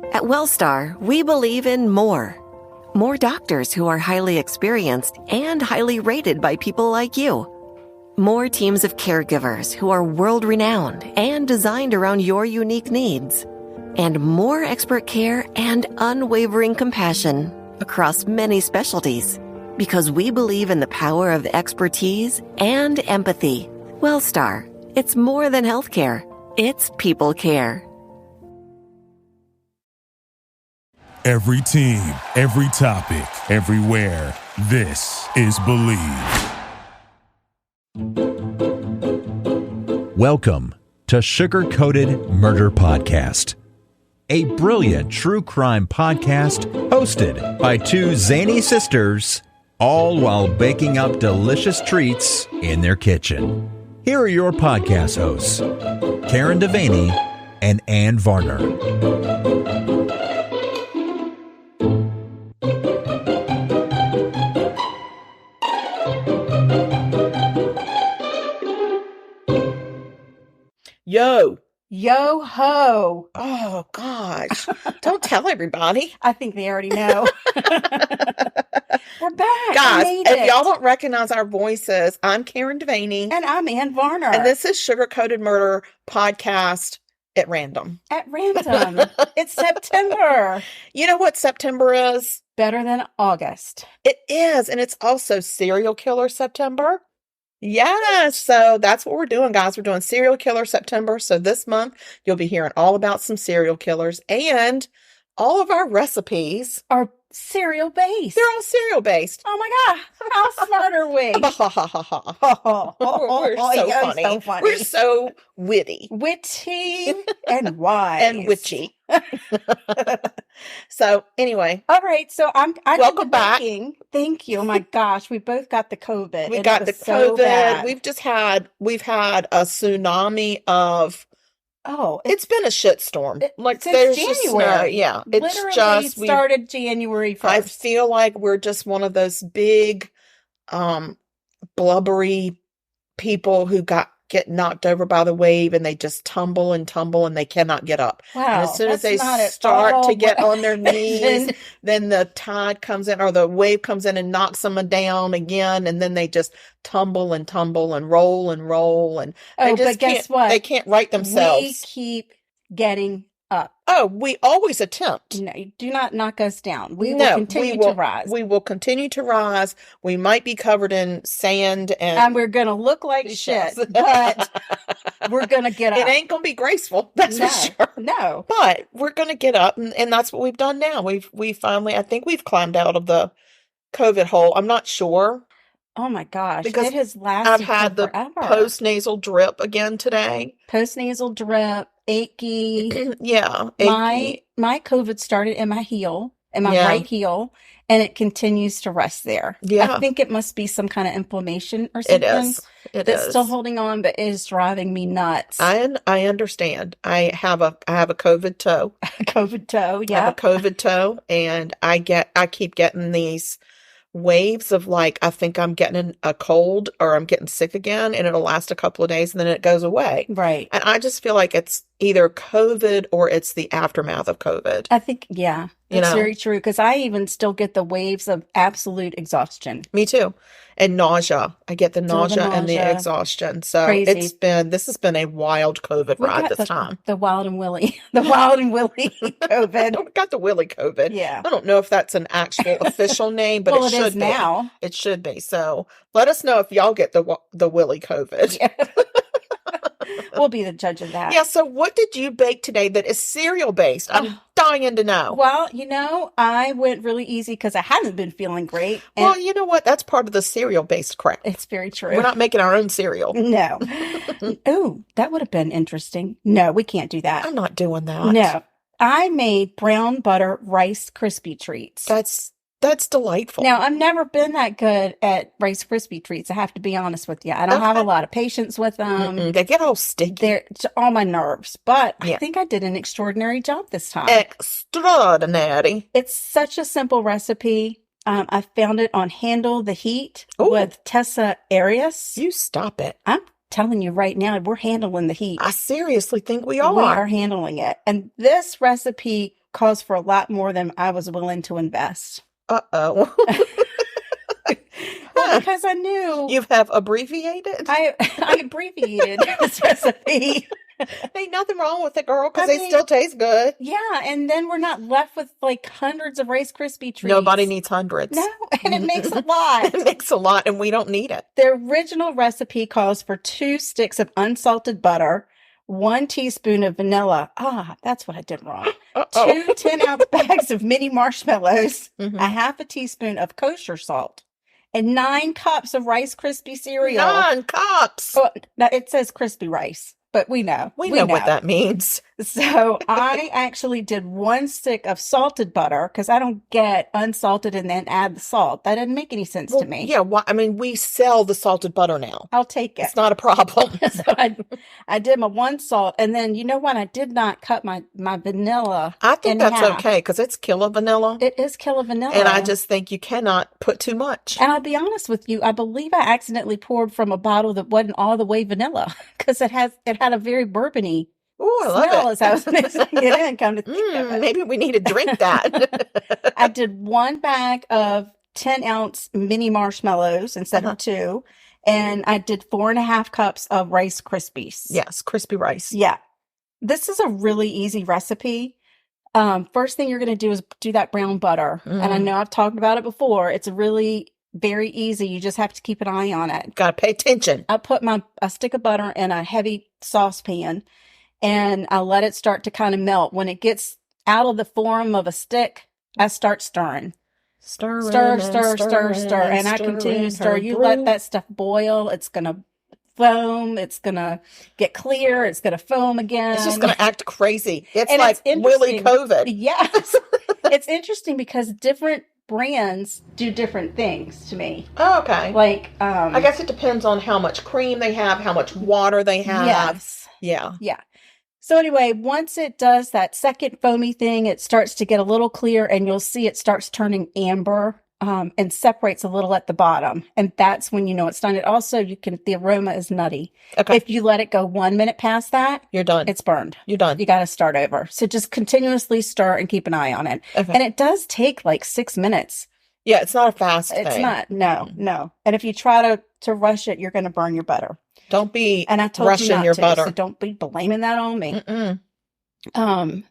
At Wellstar, we believe in more. More doctors who are highly experienced and highly rated by people like you. More teams of caregivers who are world-renowned and designed around your unique needs. And more expert care and unwavering compassion across many specialties. Because we believe in the power of expertise and empathy. Wellstar, it's more than healthcare. It's people care. Every team, every topic, everywhere. This is Believe. Welcome to Sugar-Coated Murder Podcast, a brilliant true crime podcast hosted by two zany sisters, all while baking up delicious treats in their kitchen. Here are your podcast hosts, Karen Devaney and Ann Varner. Yo ho. Oh, gosh. Don't tell everybody. I think they already know. We're back. Guys, We made if it. y'all don't recognize our voices, I'm Karen Devaney. And I'm Ann Varner. And this is Sugar-Coated Murder Podcast at random. At random. It's September. You know what September is? Better than August. It is. And it's also Serial Killer September. Yes. So that's what we're doing, guys. We're doing Serial Killer September. So this month, you'll be hearing all about some serial killers, and all of our recipes Are cereal based. they're all cereal based. Oh my God. How smart are we? Ha ha ha ha. We're so You're funny. so funny. We're so witty Witty and wise. and witchy. So anyway, All right, so I did Welcome the back. baking. Thank you. Oh my gosh, we both got the COVID. we and got it the was so COVID. bad. We've had a tsunami of. Oh, It's been a shitstorm. since there's just no, January. yeah. It's literally just started January 1st. I feel like we're just one of those big, blubbery people who get knocked over by the wave, and they just tumble and they cannot get up. Wow, And as soon as that's they not at start all to get what- on their knees, then the tide comes in, or the wave comes in and knocks them down again, and then they just tumble and roll and roll, and they Oh, just but guess can't, what? they can't right We themselves. keep getting up. Oh, we always attempt. No, do not knock us down. We No, will continue to rise. We will continue to rise. We might be covered in sand and we're going to look like shit, Yes. but we're going to get up. It ain't going to be graceful, that's no, for sure. no. But we're going to get up, and that's what we've done now. We finally, I think we've climbed out of the COVID hole. I'm not sure. Oh my gosh, Because it has lasted I've had the forever. post-nasal drip again today. Post-nasal drip, achy. Yeah. My COVID started in my heel, in my Yeah. right heel, and it continues to rest there. Yeah. I think it must be some kind of inflammation or It something is. It that's is. still holding on, but it is driving me nuts. I understand. I have a COVID toe. COVID toe, I have yeah. a COVID toe, and I keep getting these waves of, like, I think I'm getting a cold or I'm getting sick again, and it'll last a couple of days and then it goes away. Right. And I just feel like it's either COVID or it's the aftermath of COVID. I think, yeah, You that's know. very true, because I even still get the waves of absolute exhaustion. Me too. And nausea. I get the Still the nausea and the nausea. exhaustion. So Crazy. this has been a wild COVID We ride got this time. the wild and willy, the wild and willy COVID. We got the Willy COVID. Yeah. I don't know if that's an actual official name, but Well, it it should is be. now. It should be. So let us know if y'all get the Willy COVID. Yeah. We'll be the judge of that. Yeah, so what did you bake today that is cereal based? I'm dying to know. Well, I went really easy because I hadn't been feeling great. And Well, you know what? That's part of the cereal based crap. it's very true. We're not making our own cereal. No. Ooh, that would have been interesting. No, we can't do that. I'm not doing that. No. I made brown butter Rice Krispie treats. That's delightful. Now, I've never been that good at Rice Krispie treats. I have to be honest with you. I don't have a Okay. lot of patience with them. They get all sticky. They're on my nerves, but I Yeah. think I did an extraordinary job this time. Extraordinary. It's such a simple recipe. I found it on Handle the Heat Ooh. with Tessa Arias. You stop it. I'm telling you right now, we're handling the heat. I seriously think we We are. are handling it. And this recipe calls for a lot more than I was willing to invest. Uh-oh. Well, because I knew You have abbreviated? I abbreviated this recipe. Ain't nothing wrong with it, girl, because I they mean- still taste good. Yeah, and then we're not left with like hundreds of Rice Krispie treats. Nobody needs hundreds. No, and it makes a lot. It makes a lot, and we don't need it. The original recipe calls for 2 sticks of unsalted butter, 1 teaspoon of vanilla. Ah, that's what I did wrong. Uh-oh. 2 10-ounce bags of mini marshmallows, Mhm. a half a teaspoon of kosher salt, and 9 cups of Rice Krispie cereal. 9 cups. Oh, now it says crispy rice, but we know. We know what that means. So I actually did 1 stick of salted butter because I don't get unsalted and then add the salt. That didn't make any sense to me. Yeah, I mean, we sell the salted butter now. I'll take it. It's not a problem. So I did my 1 salt, and then you know what? I did not cut my vanilla. I think in that's half. okay because it's kilo vanilla. It is kilo vanilla, And I just think you cannot put too much. And I'll be honest with you, I believe I accidentally poured from a bottle that wasn't all the way vanilla because it had a very bourbony Oh, I smell love it. as I was mixing it in. Come to think of it. Maybe we need to drink that. I did 1 bag of 10-ounce mini marshmallows instead of 2, and I did 4.5 cups of Rice Krispies. Yes, crispy rice. Yeah. This is a really easy recipe. First thing you're going to do is do that brown butter. And I know I've talked about it before. It's really very easy. You just have to keep an eye on it. Got to pay attention. I put a stick of butter in a heavy saucepan and I let it start to kind of melt. When it gets out of the form of a stick, I start stirring. Stir. And I continue to stir. You let that stuff boil. It's going to foam. It's going to get clear. It's going to foam again. It's just going to act crazy. It's And like it's Willy interesting. COVID. Yes. It's interesting because different brands do different things to me. Oh, okay. Like, I guess it depends on how much cream they have, how much water they have. yes. Yeah. Yeah. So anyway, once it does that second foamy thing, it starts to get a little clear and you'll see it starts turning amber and separates a little at the bottom. And that's when you know it's done. It also, the aroma is nutty. Okay. If you let it go 1 minute past that, You're done. it's burned. You're done. You got to start over. So just continuously stir and keep an eye on it. Okay. And it does take like 6 minutes. Yeah, it's not a fast It's thing. not. No. And if you try to rush it, you're going to burn your butter. Don't be And I told rushing you not your to, butter. so don't be blaming that on me. Mm-mm.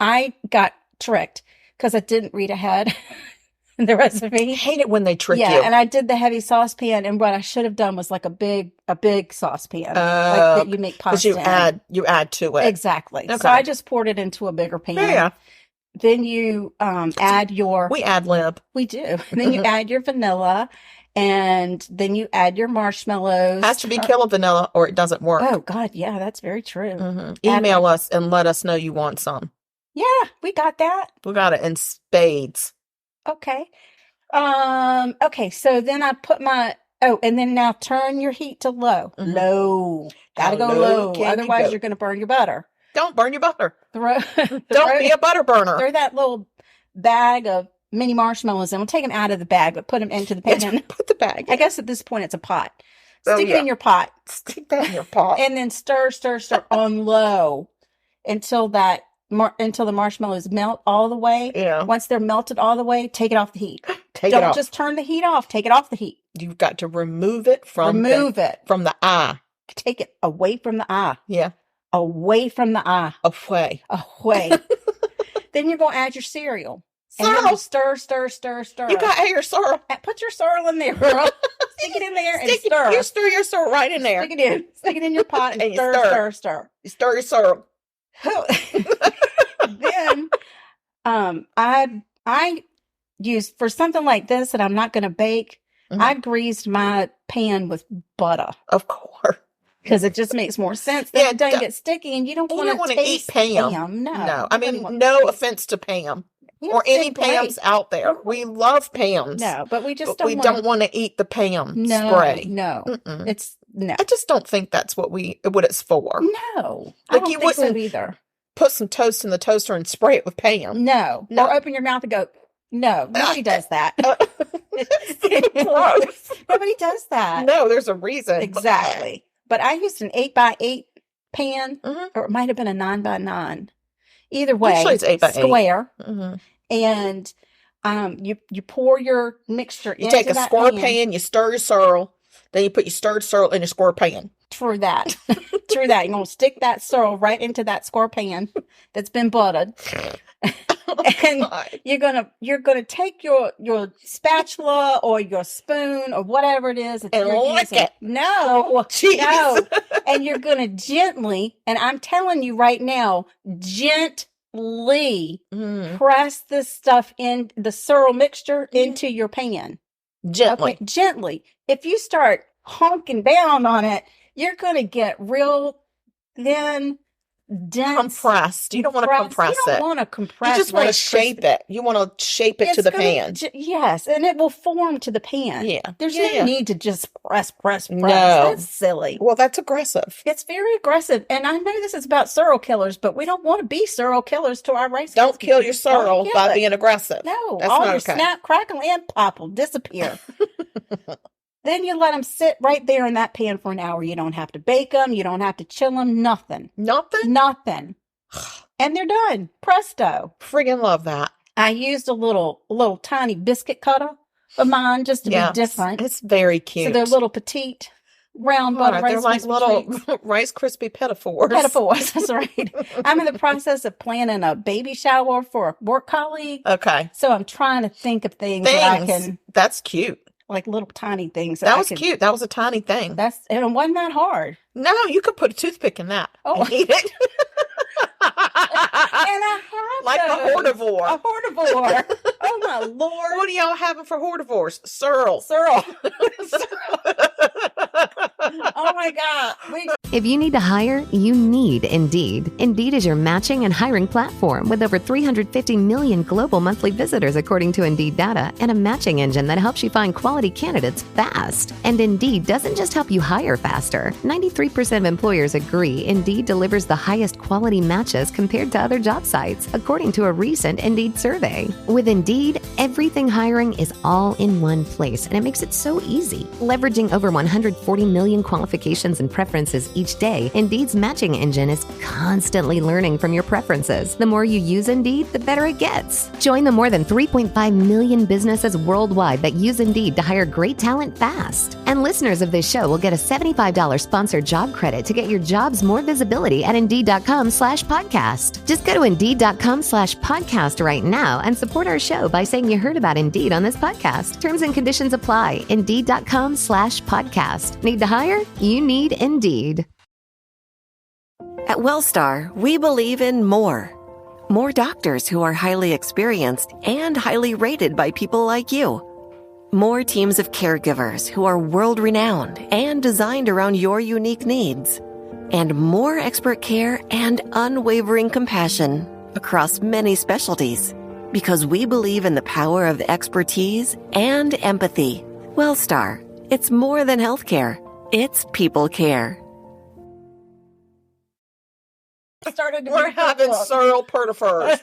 I got tricked because I didn't read ahead the recipe. I hate it when they trick Yeah, you. and I did the heavy saucepan, and what I should have done was like a big saucepan, like that you make Because pasta. you add to it. Exactly. Okay. So I just poured it into a bigger pan. Yeah. Then you add your. We ad lib. We do. Then you add your vanilla, and then you add your marshmallows. Has to be kilo vanilla or it doesn't work. Oh God, yeah, that's very true. Email us and let us know you want some. Yeah, we got that. We got it in spades. Okay. Okay, so then I put and then now turn your heat to low. Low. Gotta How go low low. can you Otherwise go? you're gonna burn your butter. Don't burn your butter. Don't Don't be a butter burner. throw that little bag of mini marshmallows in. We'll take them out of the bag, but put them into the pan. Put the bag. I guess at this point it's a pot. Oh, Stick it yeah. in your pot. Stick that in your pot. And then stir on low until until the marshmallows melt all the way. Yeah. Once they're melted all the way, take it off the heat. Take Don't it off. just turn the heat off. Take it off the heat. You've got to remove it from Remove the eye. Take it away from the eye. Yeah. Away from the eye. Away. Away. Then you're going to add your cereal. And then Sorrel. you stir. You got your sorrel. Put your sorrel in there, girl. Stick it in there and stir. You stir your sorrel right in there. Stick it in. Stick it in your pot and, And you stir. You stir your sorrel. Then I use, for something like this that I'm not going to bake, I greased my pan with butter Of course. because it just makes more sense. Then Yeah, it doesn't get sticky, and you don't want to eat taste Pam. No, I mean, no offense to Pam or any Pams out there. We love Pams. No, but we just But we don't want to eat the Pam spray. No, Mm-mm. it's no, I just don't think that's what it's for. no. I Like, don't you think so wouldn't- either. Put some toast in the toaster and spray it with Pam. No, No. or open your mouth and go. No, nobody does that. Gross. Nobody does that. No, there's a reason. Exactly. But I used an 8x8 pan, Mhm. or it might have been a 9x9. Either way, Usually it's 8 by 8. square. Mhm. And you pour your mixture You into take a that square pan, you stir your sorrel, then you put your stirred sorrel in a square pan. True that. True that. You're going to stick that sorrel right into that square pan that's been buttered. And you're gonna take your spatula or your spoon or whatever it is that and you're lick using. it. No, Jeez. no. And you're gonna gently, and I'm telling you right now, gently press this stuff in the sorrel mixture into your pan. Gently. Okay, gently. If you start honking down on it, you're gonna get real thin. Dense, compressed. You don't want to compress it. You don't want to compress. You just want to shape it. You want to shape it to the pan. Yes, and it will form to the pan. Yeah. There's no need to just press. No. That's silly. Well, that's aggressive. It's very aggressive. And I know this is about sorrel killers, but we don't want to be sorrel killers to our rice. Don't kill your sorrel by being aggressive. No. That's all not your okay. snap, crackle, and pop will disappear. Then you let them sit right there in that pan for an hour. You don't have to bake them. You don't have to chill them. Nothing. Nothing. And they're done. Presto. Friggin' love that. I used a little tiny biscuit cutter of mine just to be different. It's very cute. So they're little petite, round butter rice. They're like little Rice Krispie pinafores. Pinafores, that's right. I'm in the process of planning a baby shower for a work colleague. Okay. So I'm trying to think of things that I can. That's cute. Like little tiny things. That was cute. That was a tiny thing. And it wasn't that hard. No, you could put a toothpick in that. Oh, and eat it. And I have like those. a hortivore. A hortivore. Oh my Lord. What are y'all having for hortivores? Sorrel. Oh my God. If you need to hire, you need Indeed. Indeed is your matching and hiring platform with over 350 million global monthly visitors according to Indeed data and a matching engine that helps you find quality candidates fast. And Indeed doesn't just help you hire faster. 93% of employers agree Indeed delivers the highest quality matches compared to other job sites, according to a recent Indeed survey. With Indeed, everything hiring is all in one place, and it makes it so easy. Leveraging over 140 million qualifications and preferences each day, Indeed's matching engine is constantly learning from your preferences. The more you use Indeed, the better it gets. Join the more than 3.5 million businesses worldwide that use Indeed to hire great talent fast. And listeners of this show will get a $75 sponsored job credit to get your jobs more visibility at Indeed.com/podcast. Just go to Indeed.com/podcast right now and support our show by saying you heard about Indeed on this podcast. Terms and conditions apply. Indeed.com/podcast. Need to hire? You need Indeed. At Wellstar, we believe in more. More doctors who are highly experienced and highly rated by people like you. More teams of caregivers who are world-renowned and designed around your unique needs. And more expert care and unwavering compassion across many specialties. Because we believe in the power of expertise and empathy. Wellstar, it's more than healthcare. It's people care. We're having sorrel purtifers.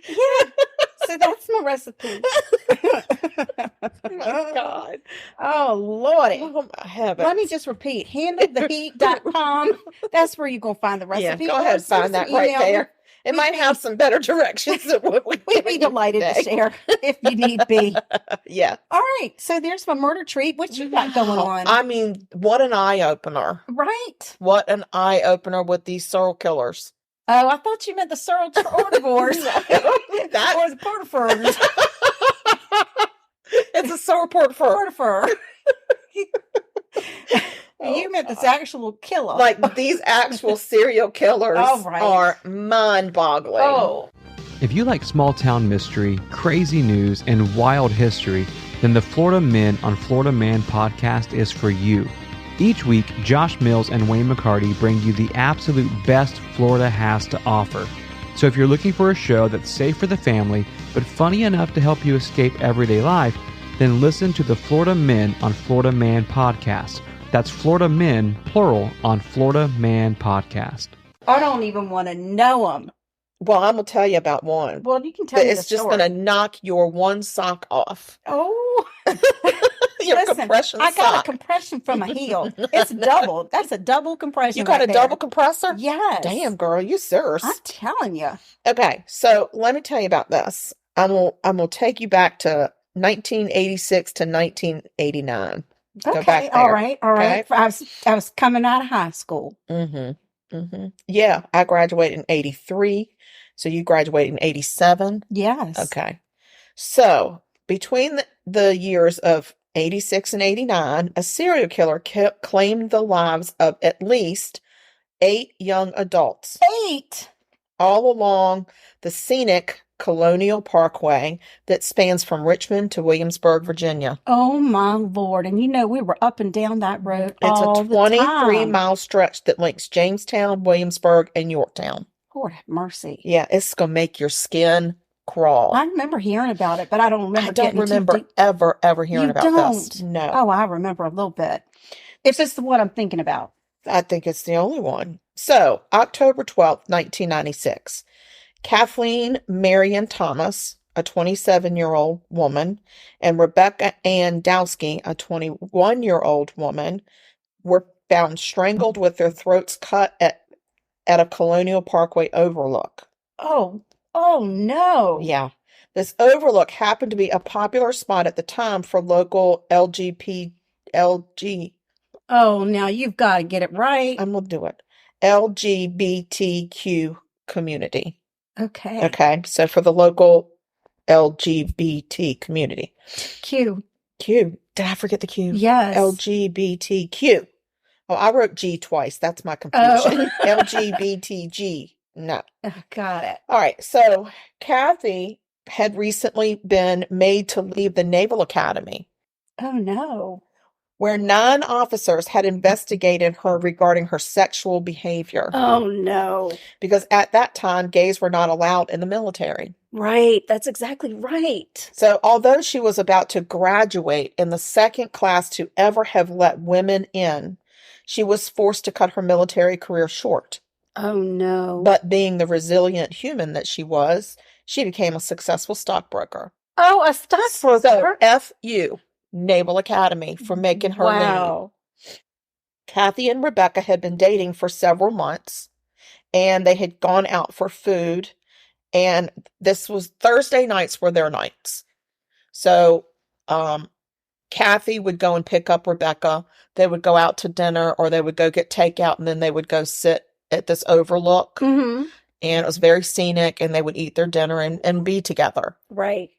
Yeah. So that's my recipe. Oh, God. Oh, Lordy. Oh, my heavens. Let me just repeat. Handletheheat.com. That's where you're going to find the recipe. Yeah, go ahead and find that right there. It might have some better directions than what we'd be delighted to share if you need be. Yeah. All right. So there's my murder treat. What you got going on? I mean, what an eye-opener. Right. What an eye-opener with these sorrel killers. Oh, I thought you meant the sorrel hortivores. That or the portifers. It's a sorrel portifer. You meant this actual killer. Like these actual serial killers are mind-boggling. Oh. If you like small-town mystery, crazy news, and wild history, then the Florida Men on Florida Man podcast is for you. Each week, Josh Mills and Wayne McCarty bring you the absolute best Florida has to offer. So if you're looking for a show that's safe for the family, but funny enough to help you escape everyday life, then listen to the Florida Men on Florida Man podcast. That's Florida Men, plural, on Florida Man podcast. I don't even want to know them. Well, I'm going to tell you about one. Well, you can tell me it's just going to knock your one sock off. Oh. Your Listen, compression I got sock. a compression from a heel. It's double. That's a double compression. You got right a there. double compressor? Yes. Damn, girl, you serious. I'm telling you. Okay, so let me tell you about this. I'm gonna take you back to 1986 to 1989. Go Okay, back all there. right, all right. I was coming out of high school. Yeah, I graduated in 83. So you graduated in 87? Yes. Okay. So between the years of 86 and 89, a serial killer claimed the lives of at least 8 young adults, 8. all along the scenic Colonial Parkway that spans from Richmond to Williamsburg, Virginia. Oh my Lord. And you know, we were up and down that road It's all a the time. 23-mile stretch that links Jamestown, Williamsburg, and Yorktown. Lord have mercy. Yeah, it's going to make your skin crawl. I remember hearing about it, but I don't remember. I don't remember ever hearing about this. No. Oh, I remember a little bit. If it's the one I'm thinking about. I think it's the only one. So, October 12th, 1996, Kathleen Marion Thomas, a 27-year-old woman, and Rebecca Ann Dowski, a 21-year-old woman, were found strangled with their throats cut at a Colonial Parkway overlook. Oh no. Yeah. This overlook happened to be a popular spot at the time for local LG. Oh, now you've got to get it right. I'm going to do it. LGBTQ community. Okay. Okay. So for the local LGBT community. Q. Q. Did I forget the Q? Yes. LGBTQ. Oh, I wrote G twice. That's my confusion. LGBTG. No. Got it. All right. So Kathy had recently been made to leave the Naval Academy, Oh no. where 9 officers had investigated her regarding her sexual behavior. Oh no. Because at that time, gays were not allowed in the military. Right. That's exactly right. So although she was about to graduate in the second class to ever have let women in, she was forced to cut her military career short. Oh no. But being the resilient human that she was, she became a successful stockbroker. Oh, a stockbroker. So F.U. Naval Academy for making her leave. Wow. Kathy and Rebecca had been dating for several months, and they had gone out for food, and this was Thursday nights were their nights. So Kathy would go and pick up Rebecca. They would go out to dinner, or they would go get takeout, and then they would go sit at this overlook. Mm-hmm. And it was very scenic, and they would eat their dinner and be together. Right.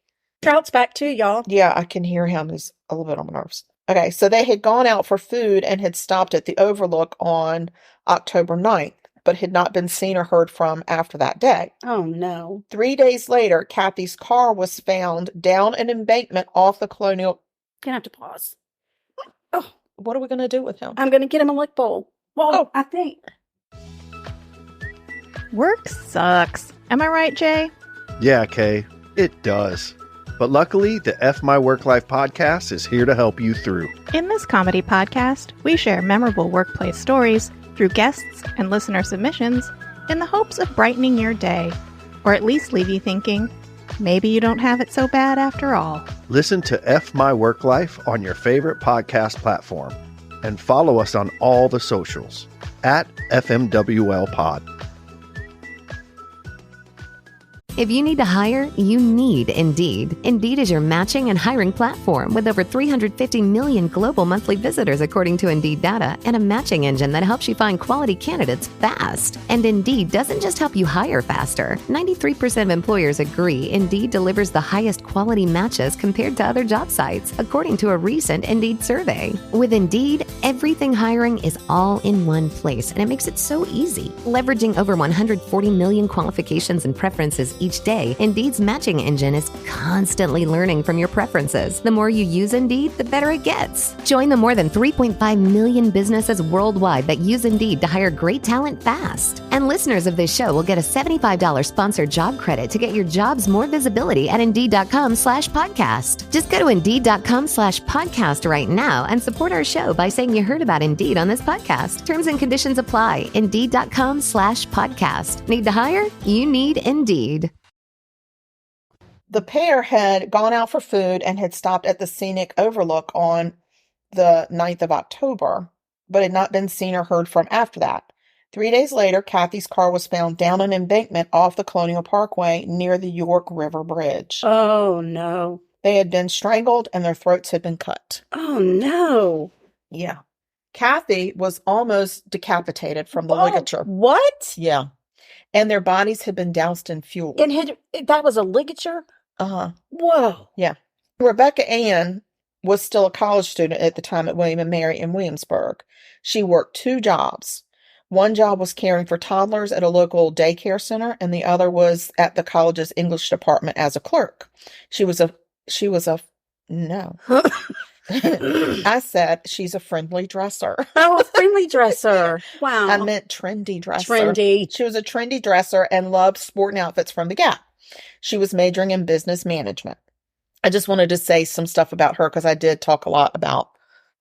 Trout's back too, y'all. Yeah, I can hear him. He's a little bit on my nerves. Okay, so they had gone out for food and had stopped at the overlook on October 9th, but had not been seen or heard from after that day. Oh no. 3 days later, Kathy's car was found down an embankment off the Colonial. Gonna have to pause. Oh, What are we going to do with him? I'm gonna get him a lick bowl. Well, I think. Work sucks. Am I right, Jay? Yeah, Kay, it does. But luckily, the F My Work Life podcast is here to help you through. In this comedy podcast, we share memorable workplace stories through guests and listener submissions in the hopes of brightening your day, or at least leave you thinking, maybe you don't have it so bad after all. Listen to F My Work Life on your favorite podcast platform and follow us on all the socials at FMWL Pod. If you need to hire, you need Indeed. Indeed is your matching and hiring platform with over 350 million global monthly visitors according to Indeed data, and a matching engine that helps you find quality candidates fast. And Indeed doesn't just help you hire faster. 93% of employers agree Indeed delivers the highest quality matches compared to other job sites, according to a recent Indeed survey. With Indeed, everything hiring is all in one place, and it makes it so easy. Leveraging over 140 million qualifications and preferences each day, Indeed's matching engine is constantly learning from your preferences. The more you use Indeed, the better it gets. Join the more than 3.5 million businesses worldwide that use Indeed to hire great talent fast. And listeners of this show will get a $75 sponsored job credit to get your jobs more visibility at Indeed.com/podcast. Just go to Indeed.com/podcast right now and support our show by saying you heard about Indeed on this podcast. Terms and conditions apply. Indeed.com/podcast. Need to hire? You need Indeed. The pair had gone out for food and had stopped at the scenic overlook on the 9th of October, but had not been seen or heard from after that. 3 days later, Kathy's car was found down an embankment off the Colonial Parkway near the York River Bridge. Oh, no. They had been strangled and their throats had been cut. Oh, no. Yeah. Kathy was almost decapitated from the ligature. What? Yeah. And their bodies had been doused in fuel. And that was a ligature? Uh-huh. Whoa. Yeah. Rebecca Ann was still a college student at the time at William and Mary in Williamsburg. She worked 2 jobs. One job was caring for toddlers at a local daycare center, and the other was at the college's English department as a clerk. No. I said she's a friendly dresser. Oh, a friendly dresser. Wow. I meant trendy dresser. Trendy. She was a trendy dresser and loved sporting outfits from the Gap. She was majoring in business management. I just wanted to say some stuff about her because I did talk a lot about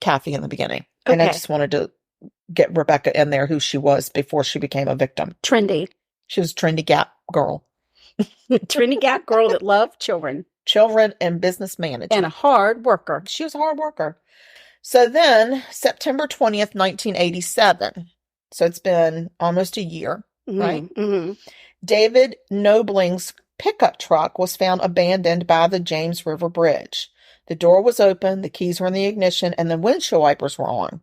Kathy in the beginning. Okay. And I just wanted to get Rebecca in there, who she was before she became a victim. Trendy. She was a trendy Gap girl. Trendy Gap girl that loved children. Children and business management. And a hard worker. She was a hard worker. So then, September 20th, 1987. So it's been almost a year, right? Mm-hmm. David Nobling's pickup truck was found abandoned by the James River Bridge. The door was open, the keys were in the ignition, and the windshield wipers were on.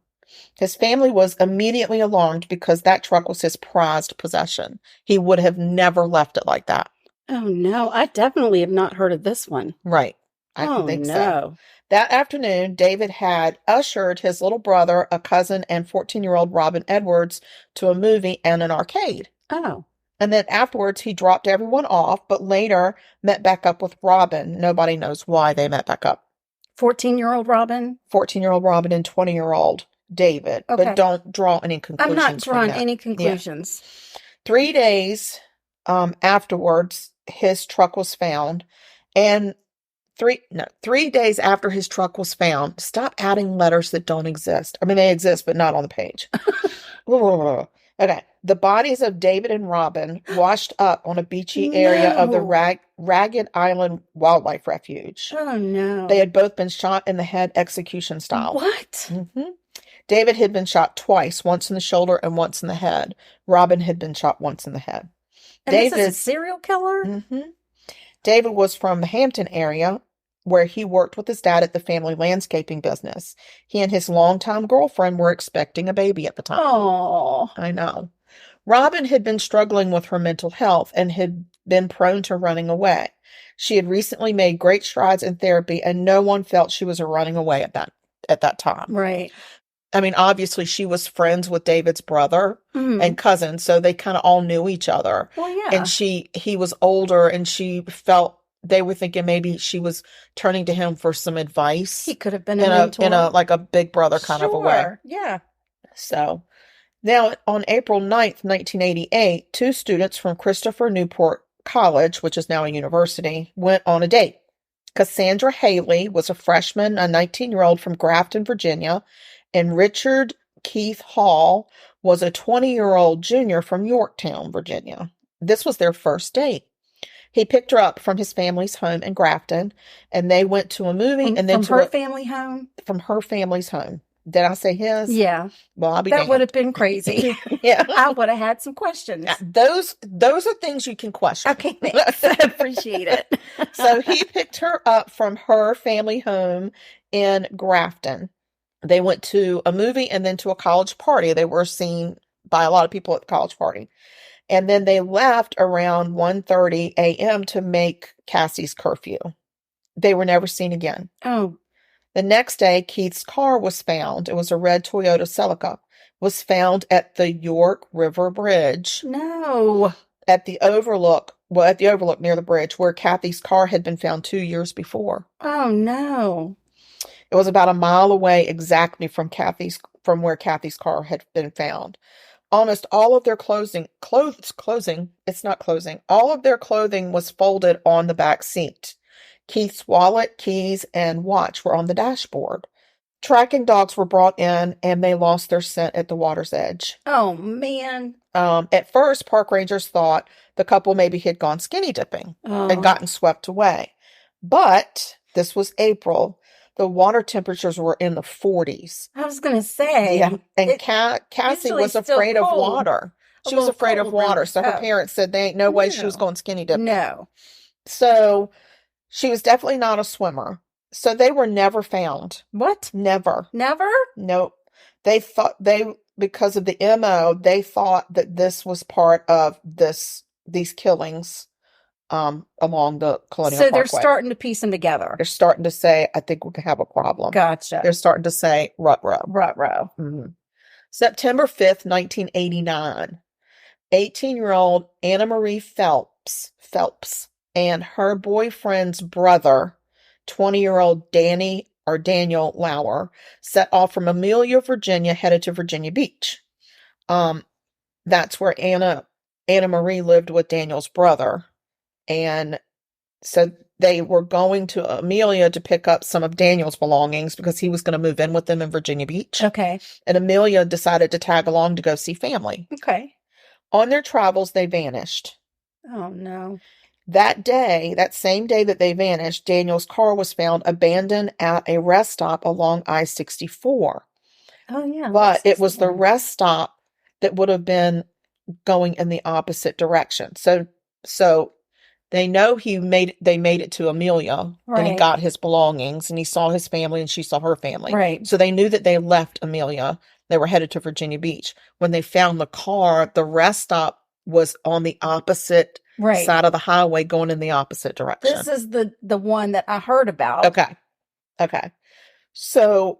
His family was immediately alarmed because that truck was his prized possession. He would have never left it like that. Oh, no. I definitely have not heard of this one. Right. I think no. so. That afternoon, David had ushered his little brother, a cousin, and 14-year-old Robin Edwards to a movie and an arcade. Oh. And then afterwards, he dropped everyone off, but later met back up with Robin. Nobody knows why they met back up. 14-year-old Robin? 14-year-old Robin and 20-year-old David. Okay. But don't draw any conclusions. I'm not drawing from that. any conclusions. Yeah. 3 days afterwards, his truck was found. And 3 days after his truck was found, stop adding letters that don't exist. I mean, they exist, but not on the page. Okay. The bodies of David and Robin washed up on a beachy area of the Ragged Island Wildlife Refuge. Oh, no. They had both been shot in the head execution style. What? Mm-hmm. David had been shot twice, once in the shoulder and once in the head. Robin had been shot once in the head. And this is a serial killer? Mm-hmm. David was from the Hampton area, where he worked with his dad at the family landscaping business. He and his longtime girlfriend were expecting a baby at the time. Oh. I know. Robin had been struggling with her mental health and had been prone to running away. She had recently made great strides in therapy, and no one felt she was running away at that time. Right. I mean, obviously, she was friends with David's brother and cousin, so they kind of all knew each other. Well, yeah. And he was older, and she felt they were thinking maybe she was turning to him for some advice. He could have been a mentor. In a like a big brother kind of a way. Yeah. So now on April 9th, 1988, 2 students from Christopher Newport College, which is now a university, went on a date. Cassandra Haley was a freshman, a 19-year-old from Grafton, Virginia, and Richard Keith Hall was a 20-year-old junior from Yorktown, Virginia. This was their first date. He picked her up from his family's home in Grafton, and they went to a movie. And then from her family home? From her family's home. Did I say his? Yeah. Well, I'll be That damned. would have been crazy. Yeah. I would have had some questions. Those are things you can question. Okay, thanks. I appreciate it. So he picked her up from her family home in Grafton. They went to a movie and then to a college party. They were seen by a lot of people at the college party. And then they left around 1:30 a.m. to make Cassie's curfew. They were never seen again. Oh. The next day, Keith's car was found. It was a red Toyota Celica. Was found at the York River Bridge. No. At the overlook near the bridge where Kathy's car had been found 2 years before. Oh, no. It was about a mile away exactly from where Kathy's car had been found. Almost all of their all of their clothing was folded on the back seat. Keith's wallet, keys, and watch were on the dashboard. Tracking dogs were brought in, and they lost their scent at the water's edge. Oh, man. At first, park rangers thought the couple maybe had gone skinny dipping and gotten swept away. But this was April. the water temperatures were in the 40s. I was going to say. Yeah. And Cassie usually was still afraid of cold. water. A She was little afraid of cold around water. the So her cup. parents said they ain't no way she was going skinny dipping. No. So she was definitely not a swimmer. So they were never found. What? Never. Never? Nope. Because of the MO, they thought that this was part of these killings along the Colonial So they're Parkway. starting to piece them together. They're starting to say, I think we have a problem. Gotcha. They're starting to say, ruh-roh. Ruh-roh. Mm-hmm. September 5th, 1989. 18-year-old Anna Marie Phelps and her boyfriend's brother, 20-year-old Daniel Lauer, set off from Amelia, Virginia, headed to Virginia Beach. That's where Anna Marie lived with Daniel's brother. And so they were going to Amelia to pick up some of Daniel's belongings because he was going to move in with them in Virginia Beach. Okay. And Amelia decided to tag along to go see family. Okay. On their travels, they vanished. Oh, no. That same day that they vanished, Daniel's car was found abandoned at a rest stop along I-64. Oh, yeah. But it was the rest stop that would have been going in the opposite direction. So they know they made it to Amelia, and he got his belongings, and he saw his family, and she saw her family. Right. So they knew that they left Amelia. They were headed to Virginia Beach. When they found the car, the rest stop was on the opposite side of the highway, going in the opposite direction. This is the one that I heard about. Okay. So,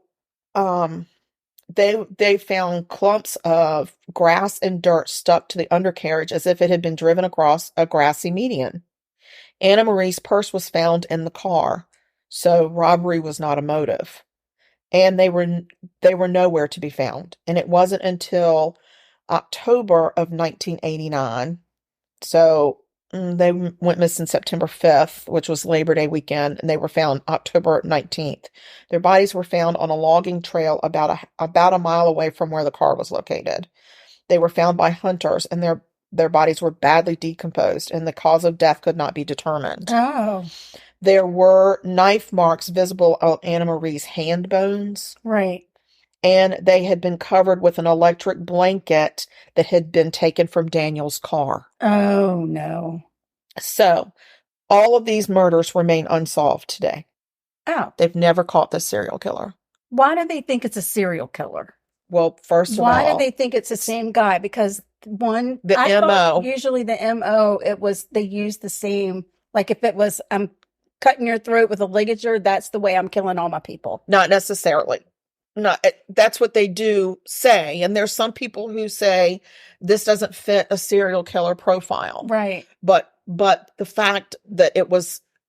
they found clumps of grass and dirt stuck to the undercarriage as if it had been driven across a grassy median. Anna Marie's purse was found in the car, so robbery was not a motive. And they were nowhere to be found. And it wasn't until October of 1989. So they went missing September 5th, which was Labor Day weekend, and they were found October 19th. Their bodies were found on a logging trail about a mile away from where the car was located. They were found by hunters, and their bodies were badly decomposed, and the cause of death could not be determined. Oh. There were knife marks visible on Anna Marie's hand bones. Right. And they had been covered with an electric blanket that had been taken from Daniel's car. Oh, no. So, all of these murders remain unsolved today. Oh. They've never caught this serial killer. Why do they think it's a serial killer? Well, first of all... Why do they think it's the same guy? Because I MO. Usually the MO, they use the same, like if it was, I'm cutting your throat with a ligature, that's the way I'm killing all my people. Not necessarily. No, that's what they do say. And there's some people who say this doesn't fit a serial killer profile. Right. But the fact that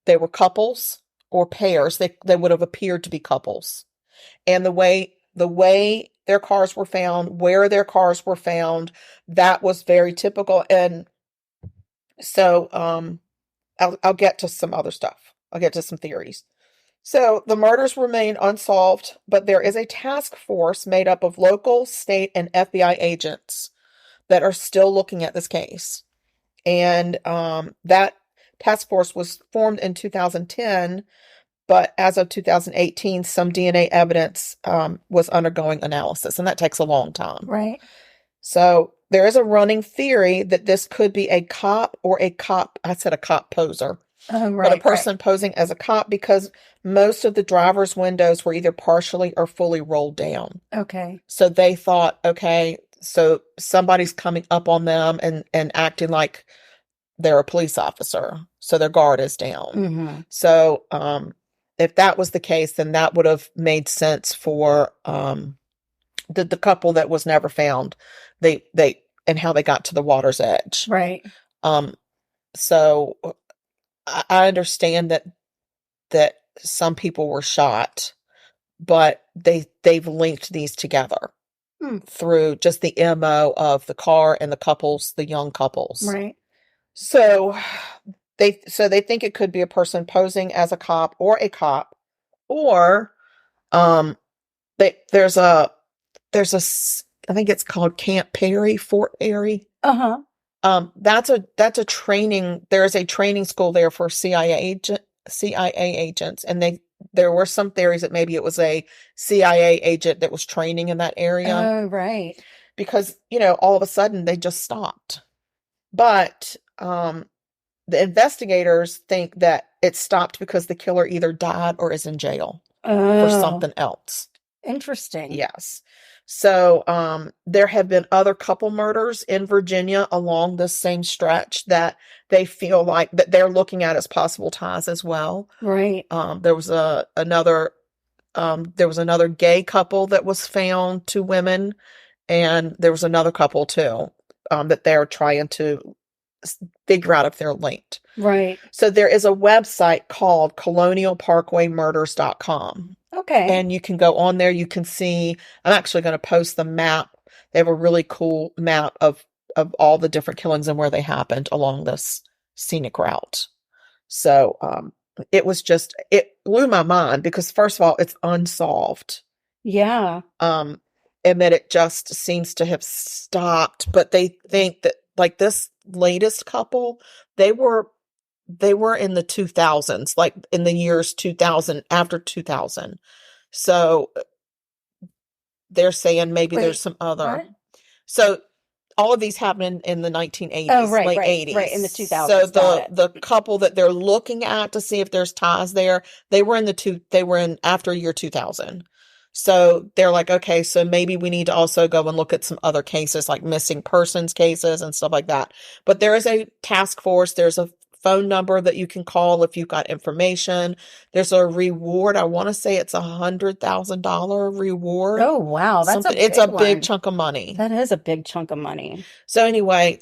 they were couples or pairs, they would have appeared to be couples. And the way their cars were found, where their cars were found, that was very typical. And so I'll get to some other stuff. I'll get to some theories. So the murders remain unsolved, but there is a task force made up of local, state, and FBI agents that are still looking at this case. And that task force was formed in 2010, but as of 2018, some DNA evidence was undergoing analysis, and that takes a long time. Right. So there is a running theory that this could be a cop or I said a cop poser. Oh, right, but a person posing as a cop, because most of the driver's windows were either partially or fully rolled down. Okay. So they thought, okay, so somebody's coming up on them and acting like they're a police officer. So their guard is down. Mm-hmm. So if that was the case, then that would have made sense for the couple that was never found. They and how they got to the water's edge. Right. So I understand that some people were shot, but they've linked these together through just the MO of the car and the couples, the young couples. Right. So they think it could be a person posing as a cop, or there's a I think it's called Camp Perry, Fort Perry. Uh-huh. That's a training. There is a training school there for CIA agents, and There were some theories that maybe it was a CIA agent that was training in that area. Oh, right. Because, all of a sudden they just stopped. But the investigators think that it stopped because the killer either died or is in jail for something else. Interesting. Yes. So there have been other couple murders in Virginia along this same stretch that they feel like that they're looking at as possible ties as well. Right. There was another gay couple that was found, 2 women, and there was another couple too that they're trying to figure out if they're linked. Right. So there is a website called colonialparkwaymurders.com. Okay. And you can go on there. You can see, I'm actually going to post the map. They have a really cool map of all the different killings and where they happened along this scenic route. So it blew my mind because, first of all, it's unsolved. Yeah. And that it just seems to have stopped. But they think that, like, this latest couple, they were in the 2000s, like in the years 2000, after 2000. So they're saying maybe there's some other. What? So all of these happened in the 1980s, late 80s. Right, in the 2000s. So the couple that they're looking at to see if there's ties there, they were in after year 2000. So they're like, okay, so maybe we need to also go and look at some other cases, like missing persons cases and stuff like that. But there is a task force. There's a phone number that you can call if you've got information. There's a reward. I want to say it's $100,000 reward. Oh, wow. It's a big chunk of money. That is a big chunk of money. So anyway,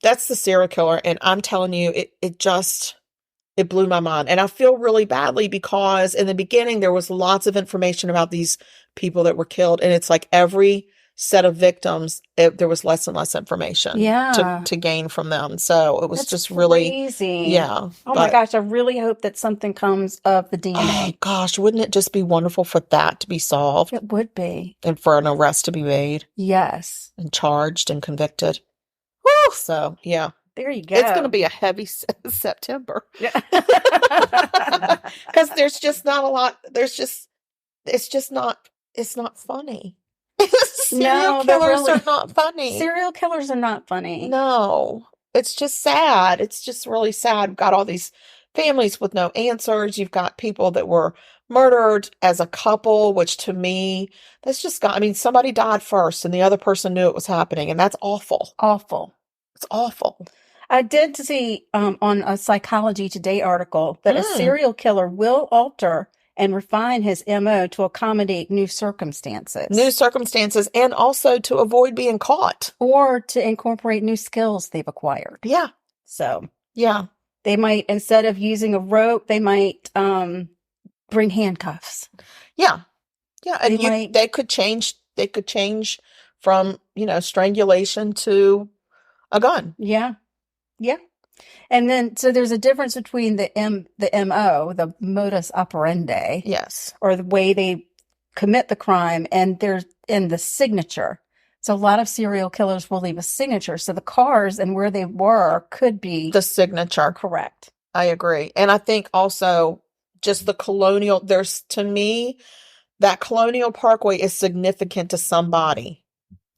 that's the serial killer. And I'm telling you, it blew my mind. And I feel really badly because in the beginning, there was lots of information about these people that were killed. And it's like every set of victims, there was less and less information to gain from them. So it was That's just really crazy. Yeah. Oh my gosh, I really hope that something comes of the DNA. Oh gosh, wouldn't it just be wonderful for that to be solved? It would be. And for an arrest to be made. Yes. And charged and convicted. Woo! So, yeah. There you go. It's going to be a heavy September. Yeah. Because there's just not a lot. It's not funny. Serial killers are not funny. Serial killers are not funny. No. It's just sad. It's just really sad. We've got all these families with no answers. You've got people that were murdered as a couple, which to me, somebody died first and the other person knew it was happening. And that's awful. Awful. It's awful. I did see on a Psychology Today article that a serial killer will alter and refine his MO to accommodate new circumstances. And also to avoid being caught. Or to incorporate new skills they've acquired. Yeah. So. Yeah. They might, instead of using a rope, they might bring handcuffs. Yeah. Yeah. And they could change from, strangulation to a gun. Yeah. Yeah. And then, so there's a difference between the MO, the modus operandi. Yes. Or the way they commit the crime, and the signature. So a lot of serial killers will leave a signature. So the cars and where they were could be the signature. Correct. I agree. And I think also just the Colonial, to me, that Colonial Parkway is significant to somebody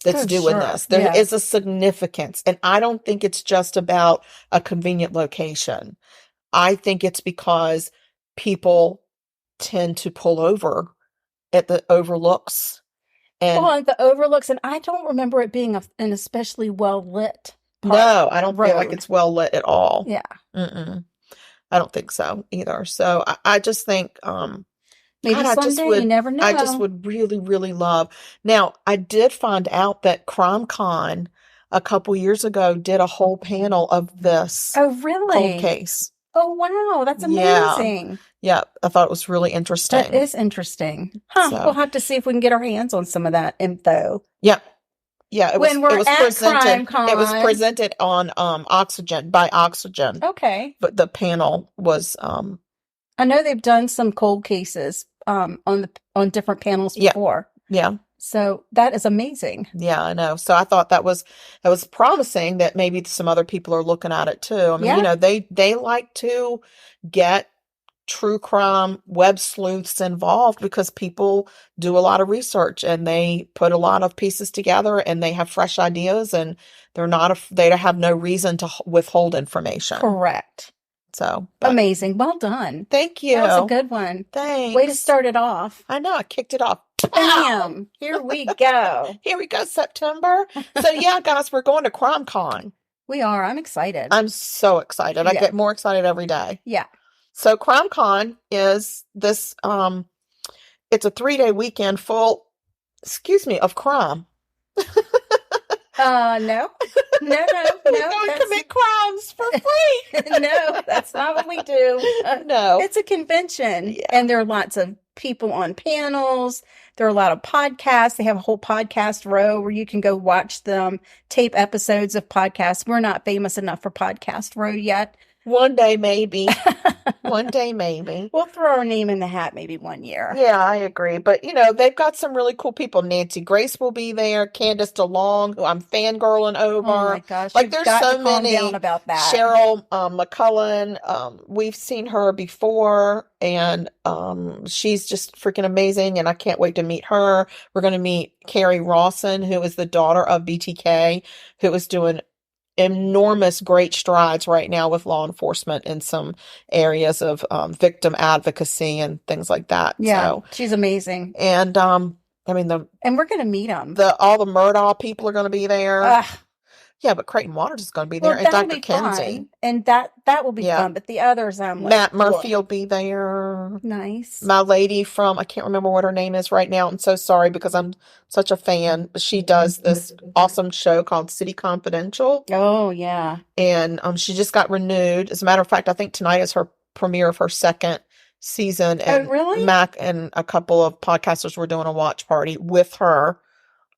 that's doing this. There is a significance. And I don't think it's just about a convenient location. I think it's because people tend to pull over at the overlooks. And the overlooks. And I don't remember it being an especially well lit. No, I don't feel like it's well lit at all. Yeah. I don't think so either. So I just think, maybe someday, you never know. I just would really, really love. Now, I did find out that CrimeCon a couple years ago did a whole panel of this cold case. Oh, wow. That's amazing. Yeah. I thought it was really interesting. That is interesting. Huh. So, we'll have to see if we can get our hands on some of that info. Yeah. Yeah. It was presented on Oxygen, by Oxygen. Okay. But the panel was I know they've done some cold cases on different panels before. Yeah. So that is amazing. Yeah, I know. So I thought that was promising that maybe some other people are looking at it too. I mean, they like to get true crime web sleuths involved because people do a lot of research and they put a lot of pieces together and they have fresh ideas and they have no reason to withhold information. Correct. So amazing. Well done. Thank you. That was a good one. Thanks. Way to start it off. I know. I kicked it off. Bam. Here we go. Here we go, September. So yeah, guys, we're going to CrimeCon. We are. I'm excited. I'm so excited. Yeah. I get more excited every day. Yeah. So CrimeCon is this, it's a 3-day weekend full, of crime. No. We don't commit crimes for free. No, that's not what we do. No. It's a convention, and there are lots of people on panels. There are a lot of podcasts. They have a whole podcast row where you can go watch them tape episodes of podcasts. We're not famous enough for podcast row yet. One day, maybe. One day, maybe. We'll throw our name in the hat maybe one year. Yeah, I agree. But, they've got some really cool people. Nancy Grace will be there. Candace DeLong, who I'm fangirling over. Oh, my gosh. Like, there's so many. Down about that. Cheryl McCullen. We've seen her before, and she's just freaking amazing, and I can't wait to meet her. We're going to meet Carrie Rawson, who is the daughter of BTK, who is doing enormous great strides right now with law enforcement in some areas of victim advocacy and things like that. Yeah, so, she's amazing. And and we're gonna meet them. All the Murdaugh people are going to be there. Yeah, but Creighton Waters is going to be there, and Dr. Kinsey, and that will be fun. But the others, Matt Murphy will be there. Nice. My lady from, I can't remember what her name is right now. I'm so sorry because I'm such a fan. She does this awesome show called City Confidential. Oh yeah, and she just got renewed. As a matter of fact, I think tonight is her premiere of her second season. And really? Mac and a couple of podcasters were doing a watch party with her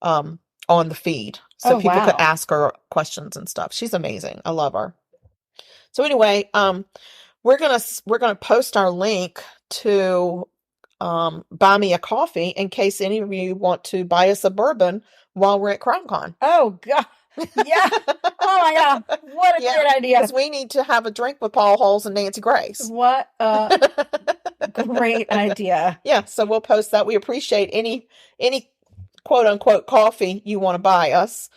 on the feed. So people could ask her questions and stuff. She's amazing. I love her. So anyway, we're gonna post our link to buy me a coffee in case any of you want to buy us a bourbon while we're at CrimeCon. Oh God. Yeah. Oh my God. What a good idea. Because we need to have a drink with Paul Holes and Nancy Grace. What a great idea. Yeah. So we'll post that. We appreciate any quote unquote coffee you want to buy us.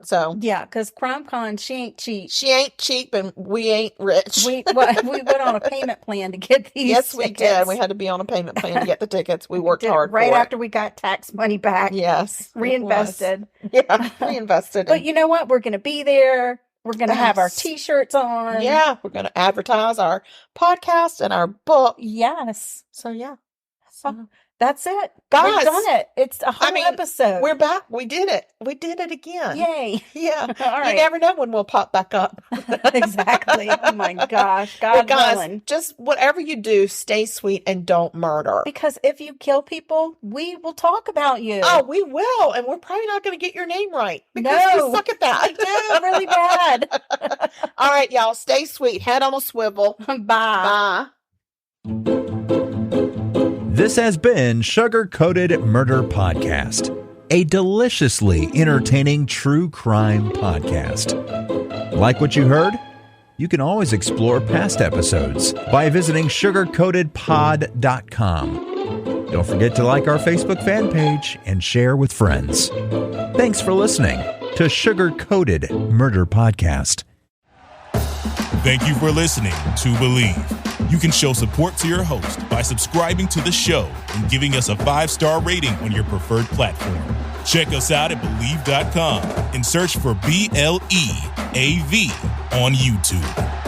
So yeah, because CrimeCon, she ain't cheap. She ain't cheap, and we ain't rich. We went on a payment plan to get these. Yes, we tickets. did. We had to be on a payment plan to get the tickets. We worked hard right for after we got tax money back. Yes, reinvested. Yeah, reinvested. But you know what? We're going to be there. We're going to have our T-shirts on. Yeah, we're going to advertise our podcast and our book. Yes. So yeah. That's it. Guys, we've done it. It's a whole episode. We're back. We did it. We did it again. Yay. Yeah. All right. You never know when we'll pop back up. Exactly. Oh my gosh. God willing. Just whatever you do, stay sweet and don't murder. Because if you kill people, we will talk about you. Oh, we will. And we're probably not going to get your name right. Because we suck at that. We do really bad. All right, y'all. Stay sweet. Head on a swivel. Bye. Bye. This has been Sugar Coated Murder Podcast, a deliciously entertaining true crime podcast. Like what you heard? You can always explore past episodes by visiting sugarcoatedpod.com. Don't forget to like our Facebook fan page and share with friends. Thanks for listening to Sugar Coated Murder Podcast. Thank you for listening to Believe. You can show support to your host by subscribing to the show and giving us a 5-star rating on your preferred platform. Check us out at Believe.com and search for BLEAV on YouTube.